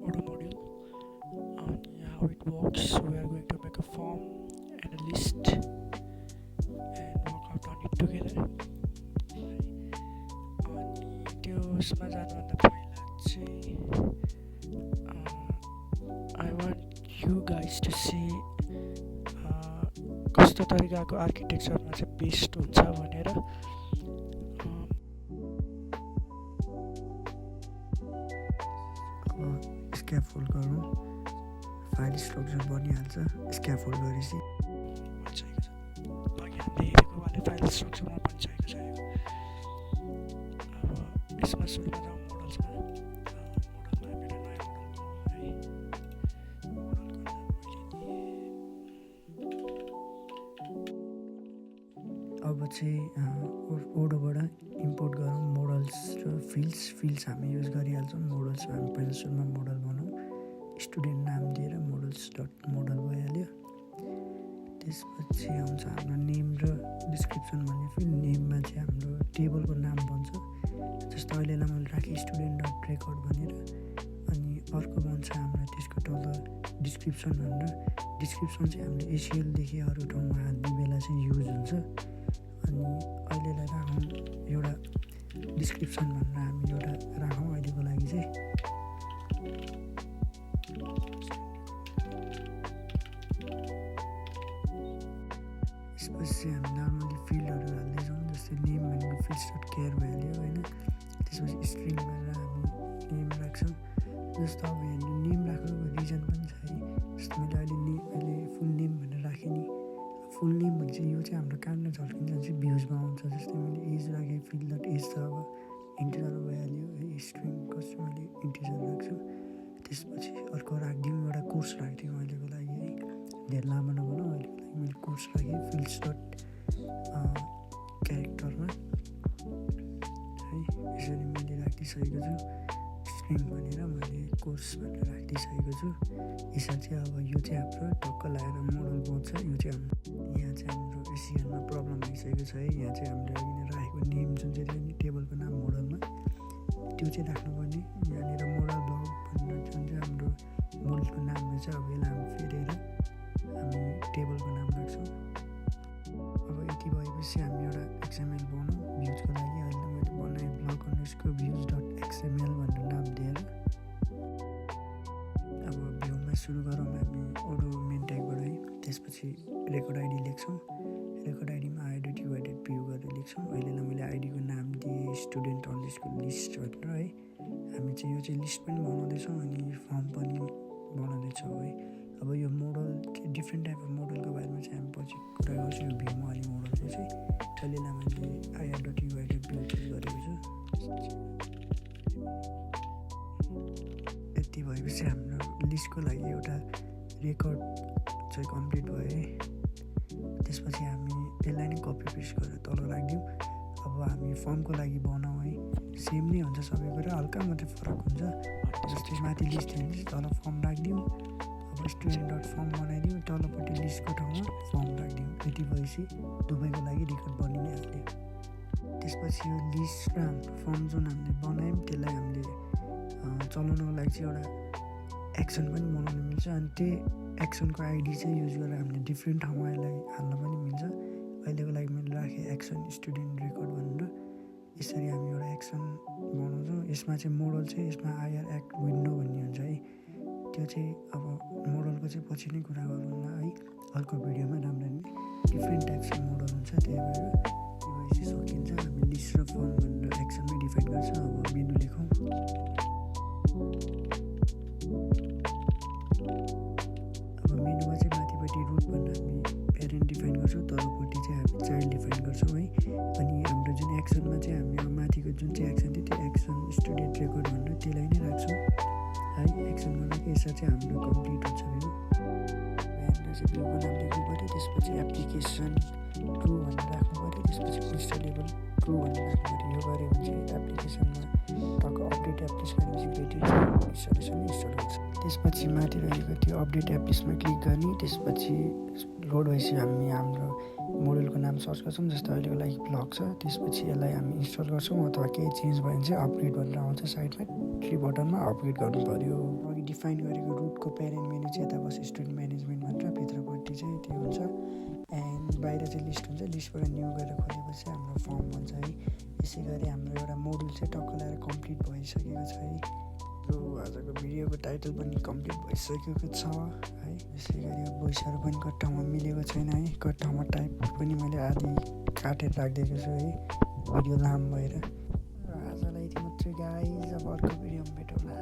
Auto module. And how it works, we are going to make a form and a list and work out on it together. अनि त्यसमा जानुभन्दा पहिला चाहिँ I want you guys to see कस्तो तरिकाको आर्किटेक्चरमा चाहिँ best हुन्छ भनेर। अब स्क्याफोल्ड गरौँ, फाइल स्ट्रक्चर बनिहाल्छ। स्क्याफोल्ड गरेपछि अघि हामीले हेरेको वाले फाइल स्ट्रक्चरमा बनिसकेको छ यो। अब यसमा सुरुमा जाउँ मोडल्समा। मोडलमा मेरो नयाँ मोडल है, मोडलको नाम मैले अब चाहिँ ओडोबाट इम्पोर्ट गरौँ मोडल्स र फिल्ड्स हामी युज गरिहाल्छौँ। मोडल्समा हामी पहिला सुरुमा मोडल बनाउँ, स्टुडेन्ट नाम दिएर मोडल्स डट मोडल भइहाल्यो। त्यसपछि आउँछ हाम्रो नेम र डिस्क्रिप्सन भन्ने फिल्ड। नेममा चाहिँ हाम्रो टेबलको नाम बन्छ, जस्तो अहिलेलाई मैले राखेँ स्टुडेन्ट डट रेकर्ड भनेर। अनि अर्को बन्छ हाम्रो त्यसको तल डिस्क्रिप्सन भनेर। डिस्क्रिप्सन चाहिँ हामीले एसिएलदेखि अरू ठाउँमा हाल्ने बेला चाहिँ युज हुन्छ। अनि अहिलेलाई राखौँ एउटा डिस्क्रिप्सन भनेर हामी एउटा राखौँ अहिलेको लागि चाहिँ। त्यसपछि हामी नर्मली फिल्डहरू हाल्दैछौँ, जस्तै नेम भनेको फिल्ड्स डट केयर भइहाल्यो होइन। त्यसपछि स्ट्रिङ गरेर हामी नेम राख्छौँ। जस्तो अब यहाँनिर नेम राख्नुको रिजन पनि छ है। जस्तो मैले अहिले फुल नेम भनेर राखेँ नि। फुल नेम भने चाहिँ यो चाहिँ हाम्रो कहाँनिर झल्किन्छ भने चाहिँ भ्युजमा आउँछ। जस्तै मैले एज राखेँ, फिल्ड डट एज छ, अब इन्टिजर भइहाल्यो है। स्ट्रिङ कस्तो मैले इन्टिजर राख्छु। त्यसपछि अर्को राखिदिउँ, एउटा कोर्स राखिदिउँ अहिलेको लागि है, धेरै लामो नबनाउँ। अहिलेको लागि मैले कोर्स राखेँ फिल्ड्स डट क्यारेक्टरमा है। यसरी मैले राखिदिइसकेको छु। स्ट्रिङ भनेर मैले कोर्स भनेर राखिदिइसकेको छु। यसरी चाहिँ अब यो चाहिँ हाम्रो टक्क लगाएर मोडल बन्छ। यो चाहिँ हाम्रो यहाँ चाहिँ हाम्रो एसिएनमा प्रब्लम आइसकेको छ है। यहाँ चाहिँ हामीले अघि नै राखेको नेम जुन चाहिँ थियो नि टेबलको नाम मोडलमा, त्यो चाहिँ राख्नुपर्ने। यहाँनिर मोडल ब्लग भनेर जुन चाहिँ हाम्रो मोडलको नाम रहेछ, अब यसलाई हामी फेरेर हामी टेबलको नाम राख्छौँ। अब यति भएपछि हामी एउटा एक्सएमएल बनाउँ भ्युजको लागि। अहिले मैले बनाएँ blog underscore views dot XML भनेर नाम दिएर। अब भ्यूमा सुरु गरौँ हामी ओडो मेन ट्यागबाट है। त्यसपछि रेकर्ड आइडी लेख्छौँ। रेकर्ड आइडीमा आई.ui.view गरेर लेख्छौँ। अहिलेलाई मैले आइडीको नाम दिएँ स्टुडेन्ट अन्डरस्कोर लिस्ट भनेर है। हामी चाहिँ यो चाहिँ लिस्ट पनि बनाउँदैछौँ अनि फर्म पनि बनाउँदैछौँ है। अब यो मोडल चाहिँ डिफ्रेन्ट टाइप अफ मोडलको बारेमा चाहिँ हामी पछि कुरा गर्छौँ। यो भ्यूमा वाली मोडल चाहिँ अहिलेलाई मैले ir.ui.view चुज गरेको छु। यति भएपछि हाम्रो लिस्टको लागि एउटा रेकर्ड चाहिँ कम्प्लिट भयो है। त्यसपछि हामी यसलाई नै कपी पेस्ट गरेर तल राखिदिउँ। अब हामी फर्मको लागि बनाउँ है। सेम नै हुन्छ सबै कुरा, हल्का मात्रै फरक हुन्छ। जस्तै माथि लिस्ट थियो भने तल फर्म राखिदिउँ। अब स्टुडेन्ट डट फर्म बनाइदिउँ, तलपट्टि लिस्टको ठाउँमा फर्म राखिदिउँ। यति भएपछि दुवैको लागि रेकर्ड बनि नै हाल्यो। त्यसपछि यो लिस्ट र हाम्रो फर्म जुन हामीले बनायौँ त्यसलाई हामीले चलाउनको लागि चाहिँ एउटा एक्सन पनि बनाउनु मिल्छ। अनि त्यही एक्सनको आइडी चाहिँ युज गरेर हामीले डिफ्रेन्ट ठाउँमा यसलाई हाल्न पनि मिल्छ। अहिलेको लागि मैले राखेँ एक्सन स्टुडेन्ट रेकर्ड भनेर। यसरी हामी एउटा एक्सन बनाउँछौँ। यसमा चाहिँ मोडल चाहिँ यसमा आइआर एक्ट विन्डो भन्ने हुन्छ है। त्यो चाहिँ अब मोडलको चाहिँ पछि नै कुरा गरौँला है, अर्को भिडियोमा राम्ररी। डिफ्रेन्ट टाइप्सको मोडल हुन्छ, त्यही भएर केवाइसी सकिन्छ। हामी लिस्ट र फर्म भनेर एक्सनमै डिफाइन गर्छ। अब मेनु लेखौँ। अब मेनुमा चाहिँ माथिपट्टि रुट भनेर हामी प्यारेन्ट डिफाइन गर्छौँ, तलपट्टि चाहिँ हामी चाइल्ड डिफाइन गर्छौँ है। अनि हाम्रो जुन एक्सनमा चाहिँ हामी अब माथिको जुन चाहिँ एक्सन थियो त्यो एक्सन स्टुडेन्ट रेकर्ड भनेर त्यसलाई नै राख्छौँ है। एक्सन गर्नको यसरी चाहिँ हाम्रो कम्प्लिट हुन्छ भ्यू। यहाँनिर चाहिँ भ्यूको नाम लेख्नु पऱ्यो, त्यसपछि एप्लिकेसन ट्रु भनेर राख्नु पऱ्यो, त्यसपछि इन्स्टलेबल ट्रु भनेर राख्नु पऱ्यो। यो गऱ्यो भने चाहिँ एप्लिकेसनमा टक्क अपडेट एप्लिस गरेपछि भेटिन्छ, इन्स्टलेसन इन्स्टल हुन्छ। त्यसपछि माथि रहेको त्यो अपडेट एप्लिसमा क्लिक गर्ने, त्यसपछि लोड भएपछि हामी हाम्रो मोडलको नाम सर्च गर्छौँ, जस्तो अहिलेको लागि ब्लग छ। त्यसपछि यसलाई हामी इन्स्टल गर्छौँ, अथवा केही चेन्ज भयो भने चाहिँ अपग्रेड भनेर आउँछ साइडमा, 3 बटनमा अपग्रेड गर्नु पऱ्यो। अघि डिफाइन गरेको रुटको प्यारेन्ट मेनु चाहिँ यता बस्यो स्टुडेन्ट म्यानेजमेन्ट भनेर, भित्रपट्टि चाहिँ त्यो हुन्छ एन्ड बाहिर चाहिँ लिस्ट हुन्छ। लिस्टबाट न्यू गरेर खोलेपछि हाम्रो फर्म बन्छ है। यसै गरी हाम्रो एउटा मोडल चाहिँ टक्क लगाएर कम्प्लिट भइसकेको छ है। र आजको भिडियोको टाइटल पनि कम्प्लिट भइसकेको छ है। यसै गरी भोइसहरू पनि कति ठाउँमा मिलेको छैन है, कति ठाउँमा टाइप पनि मैले आधी काटेर राखिदिएको छु है, भिडियो लामो भएर। आजलाई यति मात्रै गाइज, अब अर्को भिडियोमा भेटौँला।